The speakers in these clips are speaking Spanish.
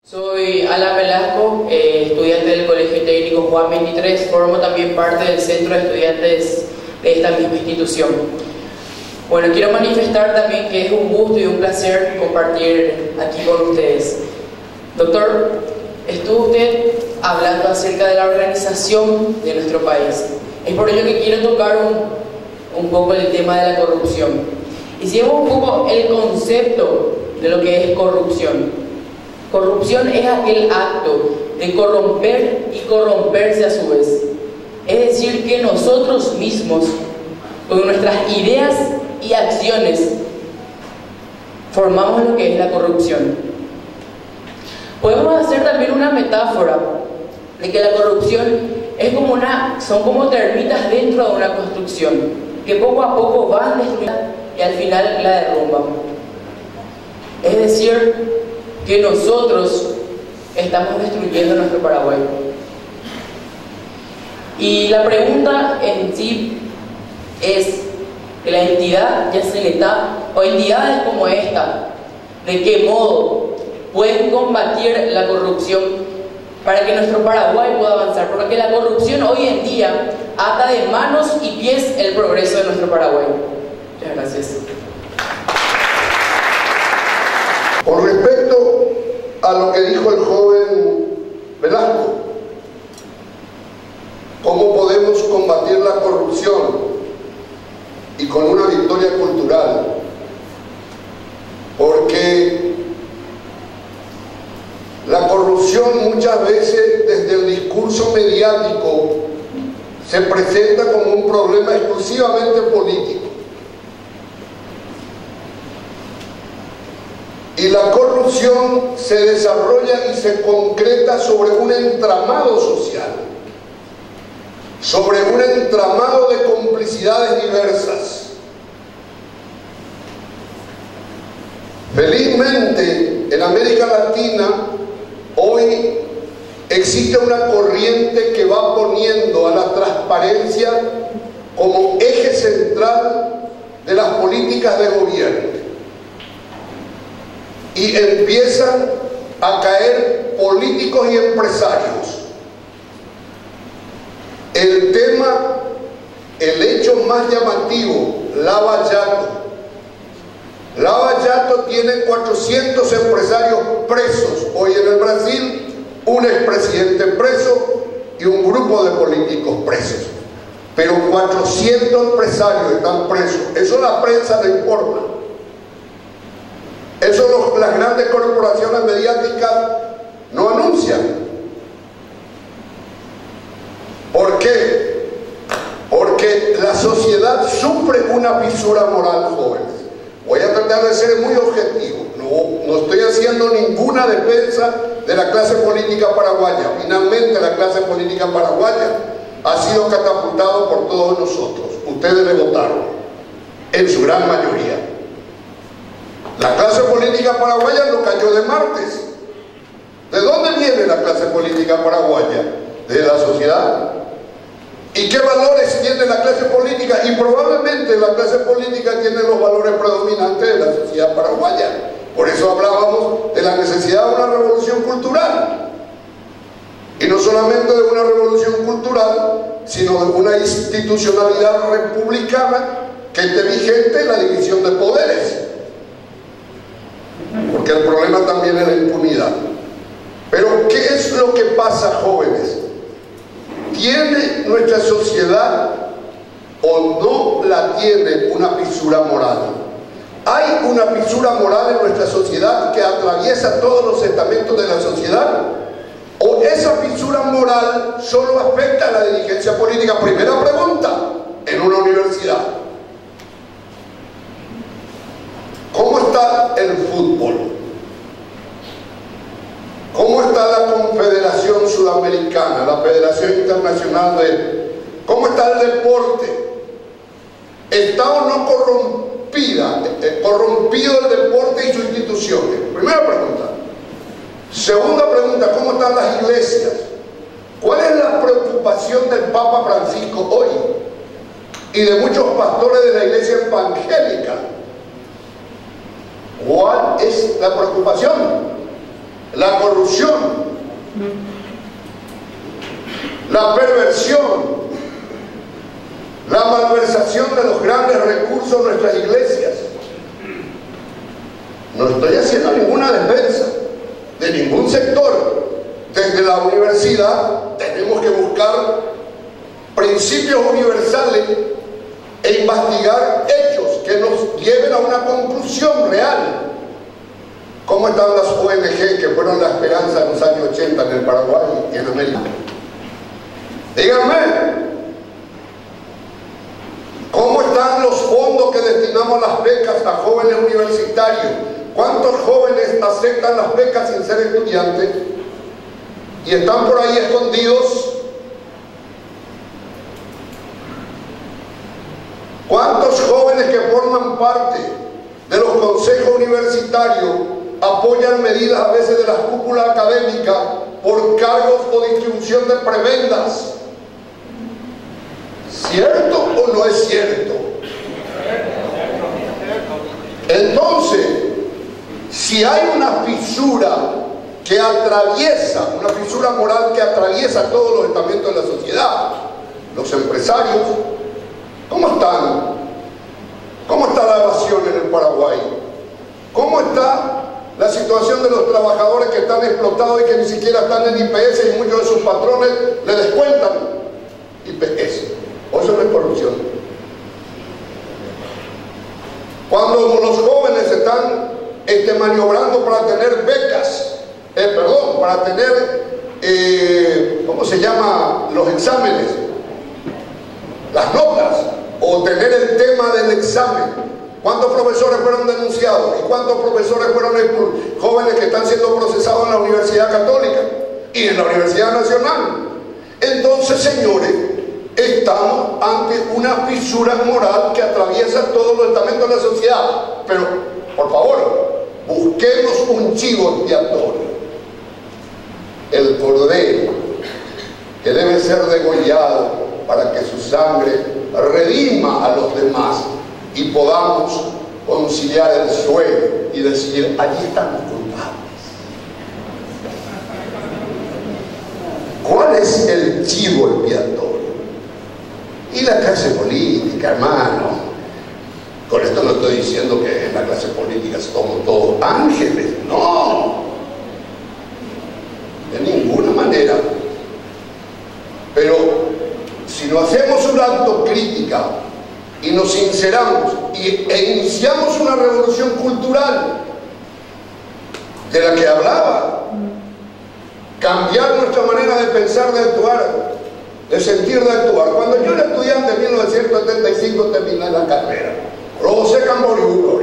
Soy Alan Velasco, estudiante del Colegio Técnico Juan 23, formo también parte del centro de estudiantes de esta misma institución. Bueno, quiero manifestar también que es un gusto y un placer compartir aquí con ustedes. Doctor, estuvo usted hablando acerca de la organización de nuestro país. Es por ello que quiero tocar un poco el tema de la corrupción. Y si vemos un poco el concepto de lo que es corrupción. Corrupción es aquel acto de corromper y corromperse a su vez. Es decir, que nosotros mismos, con nuestras ideas y acciones, formamos lo que es la corrupción. Podemos hacer también una metáfora de que la corrupción es son como termitas dentro de una construcción, que poco a poco van destruyendo y al final la derrumban. Es decir, que nosotros estamos destruyendo nuestro Paraguay. Y la pregunta en sí es que la entidad Yacyretá o entidades como esta, ¿de qué modo pueden combatir la corrupción para que nuestro Paraguay pueda avanzar? Porque la corrupción hoy en día ata de manos y pies el progreso de nuestro Paraguay. Muchas gracias. Con respecto a lo que dijo el joven Velasco, ¿cómo podemos combatir la corrupción? Y con una victoria cultural, porque la corrupción muchas veces desde el discurso mediático se presenta como un problema exclusivamente político. Y la corrupción se desarrolla y se concreta sobre un entramado social, sobre un entramado de complicidades diversas. Felizmente, en América Latina, hoy existe una corriente que va poniendo a la transparencia como eje central de las políticas de gobierno. Y empiezan a caer políticos y empresarios. El tema, el hecho más llamativo, Lava Jato. Lava Jato tiene 400 empresarios presos. Hoy en el Brasil, un expresidente preso y un grupo de políticos presos. Pero 400 empresarios están presos. Eso a la prensa le importa. Eso las grandes corporaciones mediáticas no anuncian. ¿Por qué? Porque la sociedad sufre una fisura moral, jóvenes. Voy a tratar de ser muy objetivo. No estoy haciendo ninguna defensa de la clase política paraguaya. Finalmente la clase política paraguaya ha sido catapultado por todos nosotros. Ustedes le votaron, en su gran mayoría. La clase política paraguaya no cayó de martes. ¿De dónde viene la clase política paraguaya? De la sociedad. ¿Y qué valores tiene la clase política? Y probablemente la clase política tiene los valores predominantes de la sociedad paraguaya. Por eso hablábamos de la necesidad de una revolución cultural. Y no solamente de una revolución cultural, sino de una institucionalidad republicana que esté vigente en la división de poderes. Porque el problema también es la impunidad. Pero ¿qué es lo que pasa, jóvenes? ¿Tiene nuestra sociedad o no la tiene una fisura moral? ¿Hay una fisura moral en nuestra sociedad que atraviesa todos los estamentos de la sociedad? ¿O esa fisura moral solo afecta a la dirigencia política? Primera pregunta, en una universidad. ¿Cómo está el fútbol? ¿Cómo está la Confederación Sudamericana, la Federación Internacional de... ¿Cómo está el deporte? ¿Está o no corrompido el deporte y sus instituciones? Primera pregunta. Segunda pregunta, ¿cómo están las iglesias? ¿Cuál es la preocupación del Papa Francisco hoy? Y de muchos pastores de la iglesia evangélica. ¿Cuál es la preocupación? la corrupción, la perversión, la malversación de los grandes recursos de nuestras iglesias. No estoy haciendo ninguna defensa de ningún sector. Desde la universidad tenemos que buscar principios universales e investigar hechos que nos lleven a una conclusión real. ¿Cómo están las ONG que fueron la esperanza en los años 80 en el Paraguay y en América? Díganme, ¿cómo están los fondos que destinamos a las becas a jóvenes universitarios? ¿Cuántos jóvenes aceptan las becas sin ser estudiantes y están por ahí escondidos? ¿Cuántos jóvenes que forman parte de los consejos universitarios apoyan medidas a veces de las cúpulas académicas por cargos o distribución de prebendas? ¿Cierto o no es cierto? Entonces, si hay una fisura que atraviesa, una fisura moral que atraviesa todos los estamentos de la sociedad, los empresarios, ¿cómo están? ¿Cómo está la evasión en el Paraguay? ¿Cómo está la situación de los trabajadores que están explotados y que ni siquiera están en IPS y muchos de sus patrones le descuentan IPS? ¿O eso no es corrupción? Cuando los jóvenes están maniobrando para tener becas, para tener, ¿cómo se llama? Los exámenes, las notas, o tener el tema del examen. ¿Cuántos profesores fueron denunciados? ¿Y cuántos profesores fueron jóvenes que están siendo procesados en la Universidad Católica y en la Universidad Nacional? Entonces, señores, estamos ante una fisura moral que atraviesa todos los estamentos de la sociedad. Pero, por favor, busquemos un chivo expiatorio, el cordero, que debe ser degollado para que su sangre redima a los demás y podamos conciliar el sueño y decir: allí estamos culpables. ¿Cuál es el chivo expiatorio? Y la clase política, hermano. Con esto no estoy diciendo que en la clase política somos todos ángeles, no, de ninguna manera. Pero si no hacemos una autocrítica y nos sinceramos e iniciamos una revolución cultural de la que hablaba, cambiar nuestra manera de pensar, de actuar, de sentir, de actuar. Cuando yo era estudiante en 1975 terminé la carrera. José Camboriú,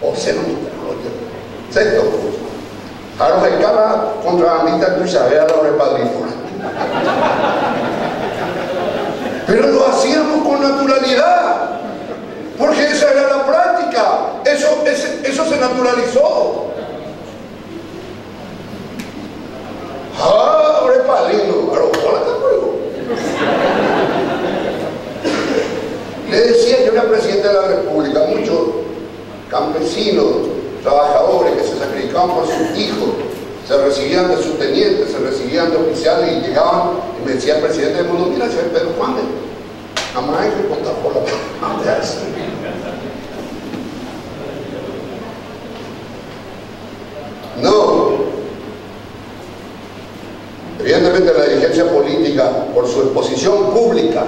José no me sexto curso. Carlos de Cara contra Anita Tuisabé a la repadrífuna. Pero lo hacíamos con naturalidad, porque esa era la práctica. Eso se naturalizó. Ah, repadrino, pero hola, le decía yo era presidente de la República, muchos campesinos, trabajadores que se sacrificaban por sus hijos, se recibían de subtenientes, se recibían de oficiales y llegaban y me decía el presidente del mundo: mira, señor Pedro Juan, jamás hay que contar por la mano. No. Evidentemente la dirigencia política, por su exposición pública,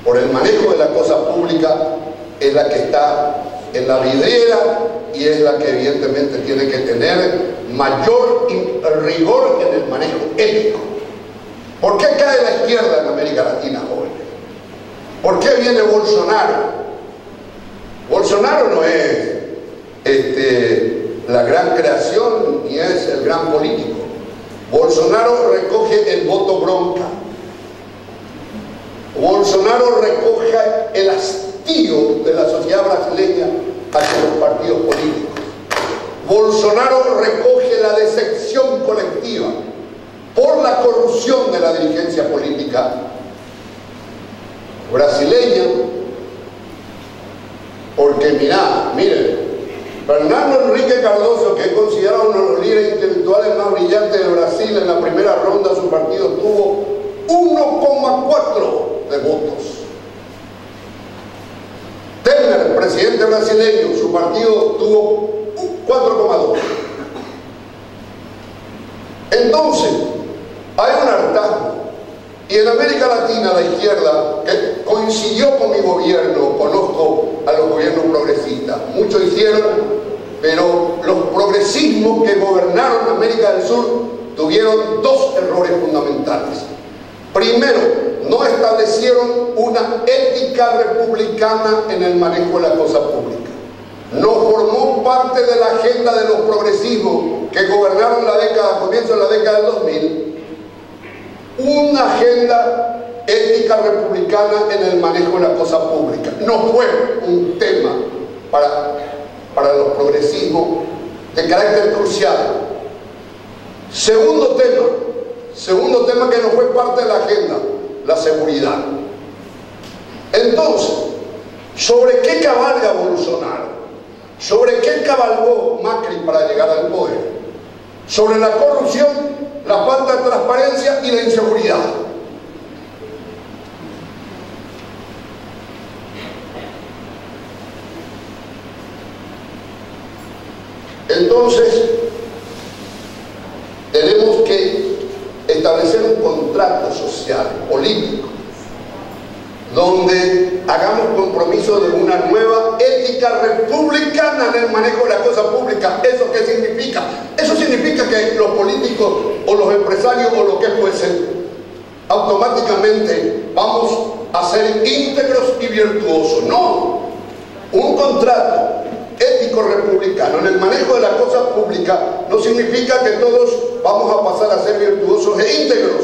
por el manejo de la cosa pública, es la que está en la vidriera y es la que evidentemente tiene que tener mayor rigor en el manejo ético. ¿Por qué cae la izquierda en América Latina, jóvenes? ¿Por qué viene Bolsonaro? Bolsonaro no es la gran creación ni es el gran político. Bolsonaro recoge el voto bronca. Bolsonaro recoge el hastío de la sociedad brasileña hacia los partidos políticos. Bolsonaro recoge la decepción colectiva por la corrupción de la dirigencia política brasileña, porque miren, Fernando Henrique Cardoso, que es considerado uno de los líderes intelectuales más brillantes de Brasil, en la primera ronda su partido tuvo 1,4 de votos. Temer, presidente brasileño, su partido tuvo 4,2. Entonces, hay un hartazgo. Y en América Latina, la izquierda, que coincidió con mi gobierno, conozco a los gobiernos progresistas, muchos hicieron, pero los progresismos que gobernaron América del Sur tuvieron dos errores fundamentales. Primero, no establecieron una ética republicana en el manejo de la cosa pública. No formó parte de la agenda de los progresismos que gobernaron la década, comienzo de la década del 2000, una agenda ética republicana en el manejo de la cosa pública. No fue un tema para los progresismos de carácter crucial. Segundo tema que no fue parte de la agenda, la seguridad. Entonces, ¿sobre qué cabalga Bolsonaro? ¿Sobre qué cabalgó Macri para llegar al poder? Sobre la corrupción, la falta de transparencia y la inseguridad. Entonces, tenemos que establecer un contrato social, político, donde hagamos compromiso de una nueva ética republicana en el manejo de la cosa pública. ¿Eso qué significa? Eso significa que los políticos o los empresarios o lo que fuesen, automáticamente vamos a ser íntegros y virtuosos. No, un contrato ético republicano en el manejo de la cosa pública no significa que todos vamos a pasar a ser virtuosos e íntegros,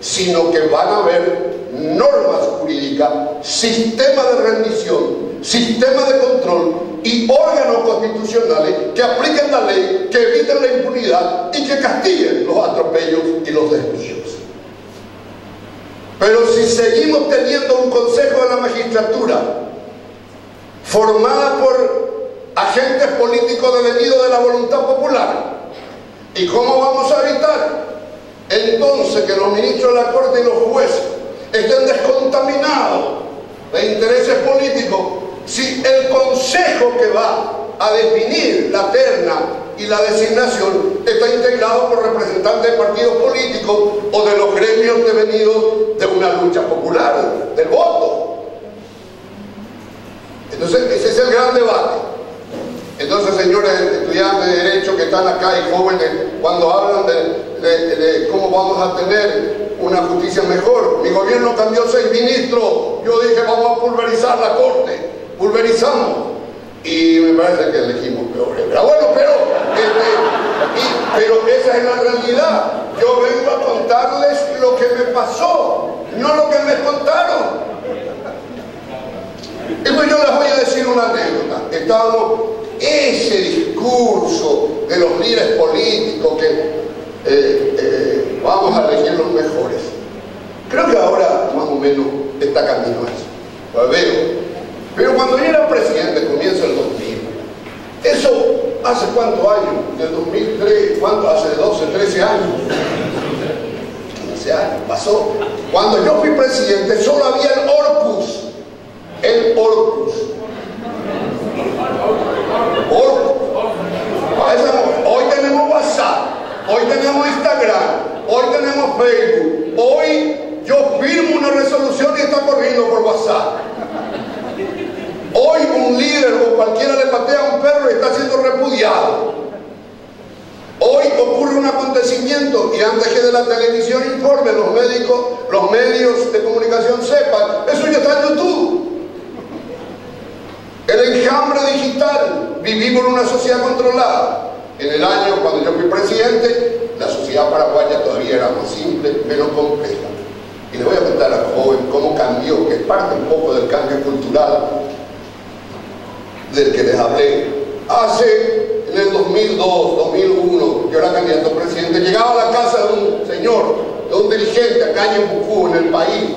sino que van a haber normas jurídicas, sistema de rendición, sistema de control y órganos constitucionales que apliquen la ley, que eviten la impunidad y que castiguen los atropellos y los desvíos. Pero si seguimos teniendo un consejo de la magistratura formada por agentes políticos devenidos de la voluntad popular, ¿y cómo vamos a evitar entonces que los ministros de la Corte y los jueces estén descontaminados de intereses políticos si el consejo que va a definir la terna y la designación está integrado por representantes de partidos políticos o de los gremios devenidos de una lucha popular, del voto? Entonces, ese es el gran debate. Entonces, señores estudiantes de Derecho que están acá y jóvenes, cuando hablan de cómo vamos a tener una justicia mejor, mi gobierno cambió 6 ministros, yo dije vamos a pulverizar la Corte, pulverizamos, y me parece que elegimos peor. Pero bueno, pero esa es la realidad. Yo vengo a contarles lo que me pasó, no lo que me contaron. Y pues yo les voy a decir una anécdota. Estábamos, ese discurso de los líderes políticos que vamos a elegir los mejores, creo que ahora más o menos está camino a eso. Lo veo. Pero cuando yo era presidente, comienzo el 2000, eso hace cuántos años, del 2003, ¿cuánto? Hace 12, 13 años, 15 años, pasó. Cuando yo fui presidente solo había el Orcus. Hoy tenemos WhatsApp, hoy tenemos Instagram, hoy tenemos Facebook, hoy yo firmo una resolución y está corriendo por WhatsApp. Hoy un líder o cualquiera le patea a un perro y está siendo repudiado. Hoy ocurre un acontecimiento y antes que de la televisión informe, los medios de comunicación sepan, eso ya está en YouTube. El enjambre digital, vivimos en una sociedad controlada. En el año cuando yo fui presidente, la sociedad paraguaya todavía era más simple, menos compleja. Y le voy a contar al joven cómo cambió, que es parte un poco del cambio cultural del que les hablé. En el 2002, 2001, yo era candidato a presidente, llegaba a la casa de un señor, de un dirigente acá en Bucú, en el país,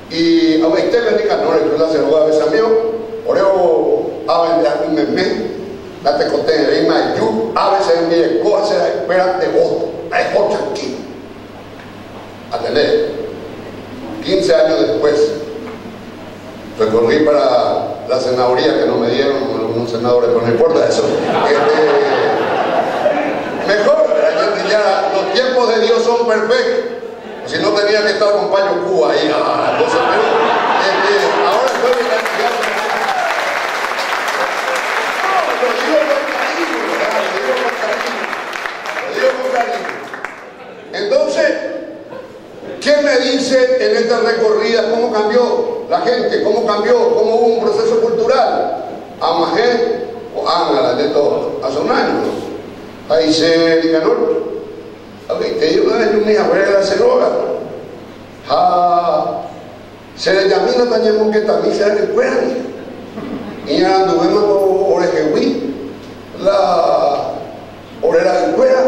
y a usted me dijo, no, yo la cerró a veces mío, por eso a vender un meme, la tecote, y mayu, a veces mire, cosas se espera de voto, la dejó tranquilo. Atender. 15 años después, recorrí para la senaduría que no me dieron algunos senadores, pero no importa eso. Mejor, ya los tiempos de Dios son perfectos. Si no tenía que estar con Payo Cuba ahí, entonces, pero, ahora estoy en la ciudad. No, lo digo con cariño. Entonces, ¿qué me dice en esta recorrida cómo cambió la gente? ¿Cómo cambió? ¿Cómo hubo un proceso cultural? Amajé, o Ángala, de todo, hace un año. Ahí se ganó. Te digo, yo me abuela de la ceroga. Se le llamina también que también se recuerdan. Y ya anduvimos orejehuí, la orera de cuera.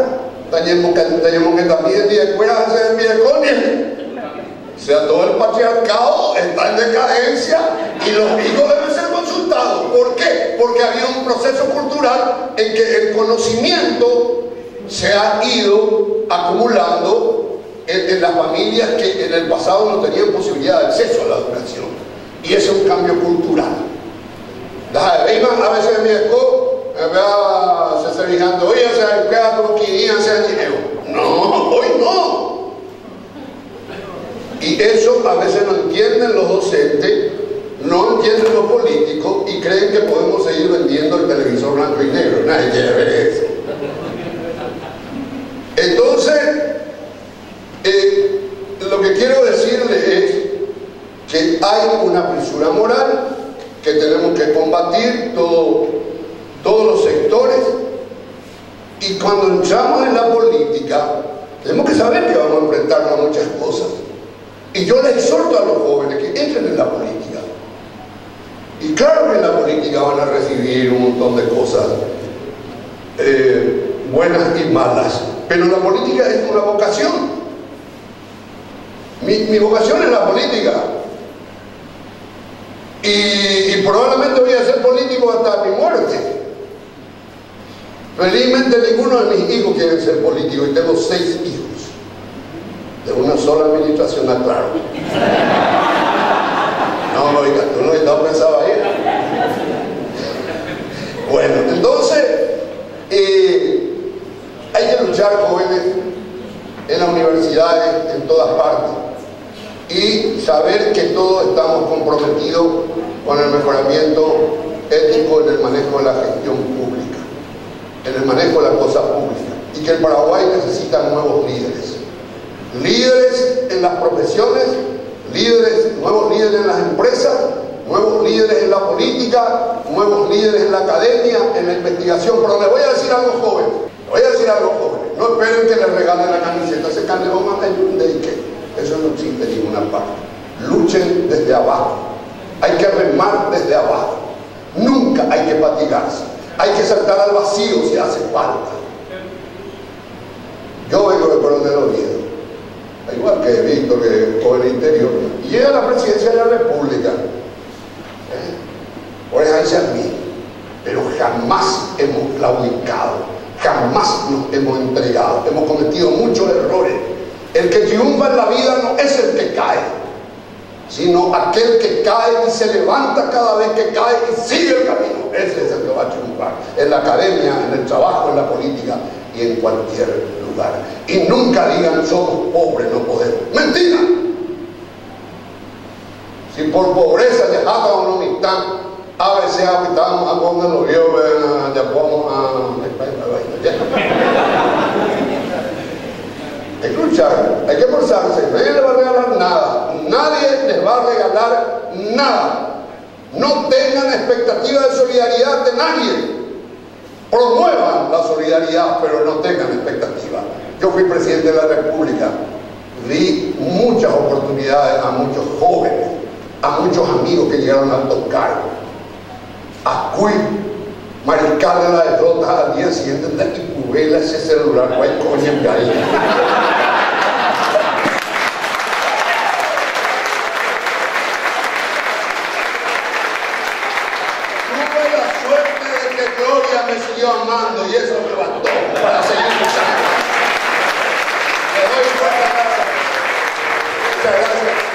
Tenemos que también de cuera se envíe con él. O sea, todo el patriarcado está en decadencia y los hijos deben ser consultados. ¿Por qué? Porque había un proceso cultural en que el conocimiento se ha ido acumulando en las familias que en el pasado no tenían posibilidad de acceso a la educación. Y ese es un cambio cultural. A veces me esco, se está fijando, oye, se queda como 500 años. No, hoy no. Y eso a veces no entienden los docentes, no entienden los políticos y creen que podemos seguir vendiendo el televisor blanco y negro. Nadie quiere ver eso. Entonces, lo que quiero decirles es que hay una fisura moral que tenemos que combatir todos los sectores, y cuando entramos en la política tenemos que saber que vamos a enfrentarnos a muchas cosas, y yo les exhorto a los jóvenes que entren en la política, y claro que en la política van a recibir un montón de cosas buenas y malas, pero la política es una vocación. Mi vocación es la política. Y probablemente voy a ser político hasta mi muerte. Felizmente ninguno de mis hijos quiere ser político, y tengo 6 hijos. De una sola administración, aclaro. No, oiga, tú no estás pensado ahí. Bueno, entonces, hay que luchar, jóvenes, en las universidades, en todas partes, y saber que todos estamos comprometidos con el mejoramiento ético en el manejo de la gestión pública, en el manejo de la cosa pública, y que el Paraguay necesita nuevos líderes. Líderes en las profesiones, nuevos líderes en las empresas, nuevos líderes en la política, nuevos líderes en la academia, en la investigación. Pero les voy a decir algo, jóvenes. No esperen que les regalen la camiseta. Ese canelón de qué. Eso no existe en ninguna parte. Luchen desde abajo. Hay que remar desde abajo. Nunca hay que fatigarse. Hay que saltar al vacío si hace falta. Yo vengo de Coronel Oviedo, igual que Víctor, que por el interior, y llega a la presidencia de la República. Por ejemplo, a mí, pero jamás hemos claudicado, jamás nos hemos entregado, hemos cometido muchos errores. El que triunfa en la vida no es el que cae, sino aquel que cae y se levanta cada vez que cae y sigue el camino. Ese es el que va a triunfar en la academia, en el trabajo, en la política y en cualquier lugar. Y nunca digan somos pobres, no podemos. ¡Mentira! Si por pobreza dejamos a una mitad, a veces habitamos a donde los ríos, ya vamos a... Hay que luchar, hay que esforzarse. Nadie les va a regalar nada. Nadie les va a regalar nada. No tengan expectativa de solidaridad de nadie. Promuevan la solidaridad, pero no tengan expectativa. Yo fui presidente de la República. Di muchas oportunidades a muchos jóvenes, a muchos amigos que llegaron a altos cargos. A Cui, mariscal de la derrota, al día siguiente de aquí cubela ese celular, no hay coña en ahí. Tuve la suerte de que Gloria me Muchas gracias.